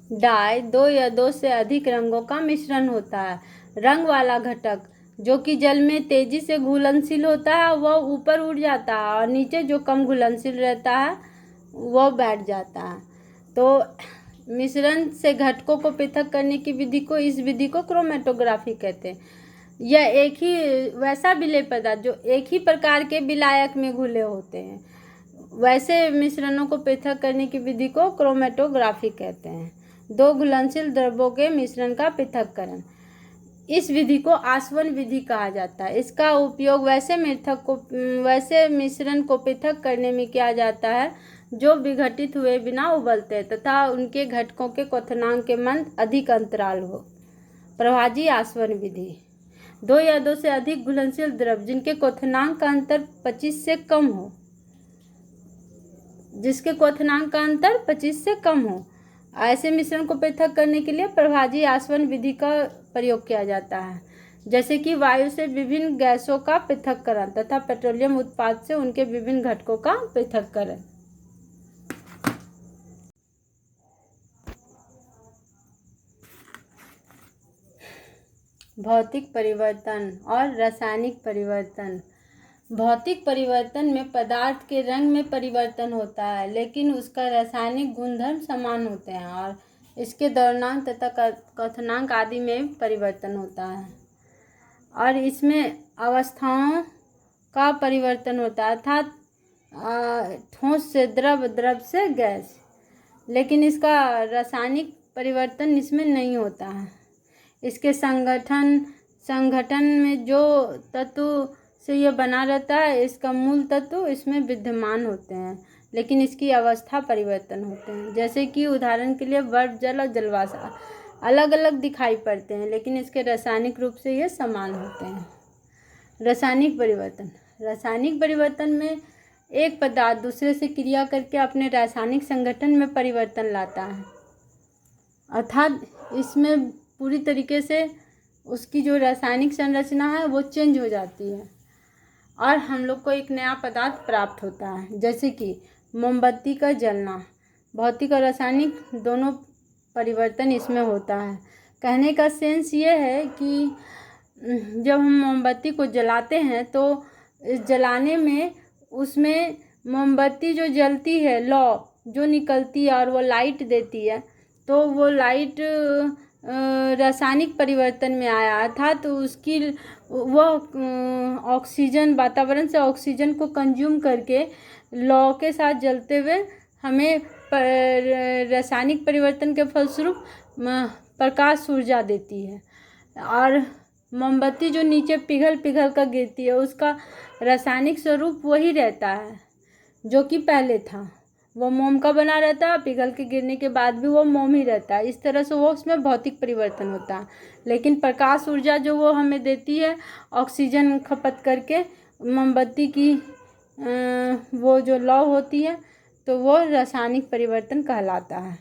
Die दो या दो से अधिक रंगों का मिश्रण होता है। रंग वाला घटक जो कि जल में तेजी से घुलनशील होता है वह ऊपर उड़ जाता है और नीचे जो कम घुलनशील रहता है वह बैठ जाता है। तो मिश्रण से घटकों को पृथक करने की विधि को, इस विधि को क्रोमेटोग्राफी कहते हैं। यह एक ही वैसा विलेय पदार्थ जो एक ही प्रकार के विलायक में घुले होते हैं, वैसे मिश्रणों को पृथक करने की विधि को क्रोमेटोग्राफी कहते हैं। दो घुलनशील द्रव्यों के मिश्रण का पृथक्करण, इस विधि को आसवन विधि कहा जाता है। इसका उपयोग वैसे मिश्रण को पृथक करने में किया जाता है जो विघटित हुए बिना उबलते तथा उनके घटकों के क्वथनांक के मध्य अधिक अंतराल हो। प्रभाजी आसवन विधि, दो या दो से अधिक घुलनशील द्रव्य जिनके क्वथनांक का अंतर 25 से कम हो, ऐसे मिश्रण को पृथक करने के लिए प्रभाजी आसवन विधि का प्रयोग किया जाता है। जैसे कि वायु से विभिन्न गैसों का पृथक्करण तथा पेट्रोलियम उत्पाद से उनके विभिन्न घटकों का पृथक्करण। भौतिक परिवर्तन और रासायनिक परिवर्तन। भौतिक परिवर्तन में पदार्थ के रंग में परिवर्तन होता है, लेकिन उसका रासायनिक गुणधर्म समान होते हैं और इसके द्रव्यमान तथा क्वथनांक आदि में परिवर्तन होता है। और इसमें अवस्थाओं का परिवर्तन होता है, अर्थात ठोस से द्रव, द्रव से गैस, लेकिन इसका रासायनिक परिवर्तन इसमें नहीं होता है। इसके संगठन में जो तत्व से यह बना रहता है, इसका मूल तत्व इसमें विद्यमान होते हैं, लेकिन इसकी अवस्था परिवर्तन होते हैं। जैसे कि उदाहरण के लिए बर्फ, जल और जलवाष्प अलग अलग दिखाई पड़ते हैं, लेकिन इसके रासायनिक रूप से ये समान होते हैं। रासायनिक परिवर्तन में एक पदार्थ दूसरे से क्रिया करके अपने रासायनिक संगठन में परिवर्तन लाता है, अर्थात इसमें पूरी तरीके से उसकी जो रासायनिक संरचना है वो चेंज हो जाती है और हम लोग को एक नया पदार्थ प्राप्त होता है। जैसे कि मोमबत्ती का जलना, भौतिक और रासायनिक दोनों परिवर्तन इसमें होता है। कहने का सेंस ये है कि जब हम मोमबत्ती को जलाते हैं तो इस जलाने में उसमें मोमबत्ती जो जलती है, लौ जो निकलती है और वो लाइट देती है, तो वो लाइट रासायनिक परिवर्तन में आया, अर्थात उसकी वह ऑक्सीजन, वातावरण से ऑक्सीजन को कंज्यूम करके लौ के साथ जलते हुए हमें रासायनिक परिवर्तन के फलस्वरूप प्रकाश ऊर्जा देती है। और मोमबत्ती जो नीचे पिघल कर गिरती है, उसका रासायनिक स्वरूप वही रहता है जो कि पहले था। वो मोम का बना रहता है, पिघल के गिरने के बाद भी वो मोम ही रहता है। इस तरह से वो उसमें भौतिक परिवर्तन होता है। लेकिन प्रकाश ऊर्जा जो वो हमें देती है ऑक्सीजन खपत करके, मोमबत्ती की वो जो लौ होती है, तो वो रासायनिक परिवर्तन कहलाता है।